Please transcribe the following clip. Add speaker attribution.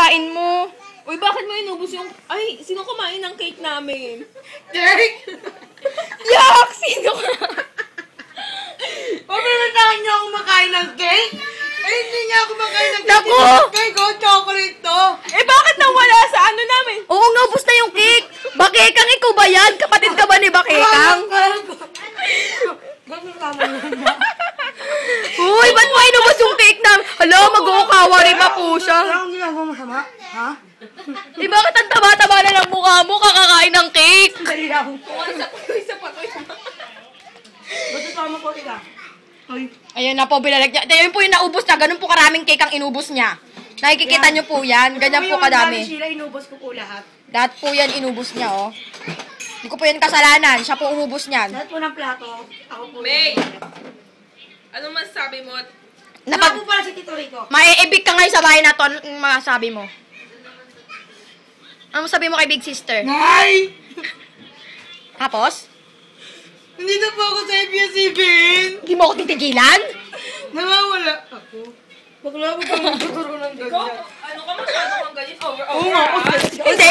Speaker 1: kinakain mo?
Speaker 2: Uy, bakit mo inubos yung... Ay, sino kumain ng cake namin?
Speaker 3: Derek!
Speaker 1: Yak! Sino ka?
Speaker 3: Papalantahan niyo ako makain ng cake? Ay, hindi niya ako makain ng cake.
Speaker 1: Naku!
Speaker 3: Cake, oh, chocolate to.
Speaker 2: Eh, bakit nawala sa ano namin?
Speaker 1: Oo, naubos na yung cake. Bakekang, ikaw ba yan? Kapatid ka ba ni Bakekang?
Speaker 3: Ganun tama niya.
Speaker 1: Uy, ba't mo inubos yung cake namin? Hala, mag-uukawari pa po siya.
Speaker 3: Wala akong ginagawa masama. Ha?
Speaker 1: Eh, bakit ang taba-taba na ng mukha mo kakakain ng cake?
Speaker 3: Dali lang.
Speaker 2: Isa pa.
Speaker 3: Basta tama po ika. Ay.
Speaker 1: Ayun na po, binalag niya. Ayun po yung naubos niya. Ganun po karaming cake ang inubos niya. Nakikita niyo po yan. Ganyan po kadami.
Speaker 3: Sila inubos ko po lahat.
Speaker 1: Lahat po yan inubos niya, oh. Hindi ko po yan kasalanan. Siya po umubos niyan.
Speaker 3: Lahat po ng plato. Ako po.
Speaker 2: May! Anong masasabi mo?
Speaker 3: Napag po pala si Tito Rico.
Speaker 1: Maiibig ka ngayon sa bahay na to. Anong masasabi mo? Ano sabi mo kay Big Sister?
Speaker 3: Nay!
Speaker 1: Tapos?
Speaker 3: Hindi na po ako sa ABS-CBN.
Speaker 1: Hindi mo ako titigilan?
Speaker 3: Nawawala ako. Bakla ko pa magtuturo ng
Speaker 2: Ikaw,
Speaker 3: ganyan.
Speaker 2: ano ka masyado kang ganyan?
Speaker 3: Oo nga.
Speaker 1: Hindi.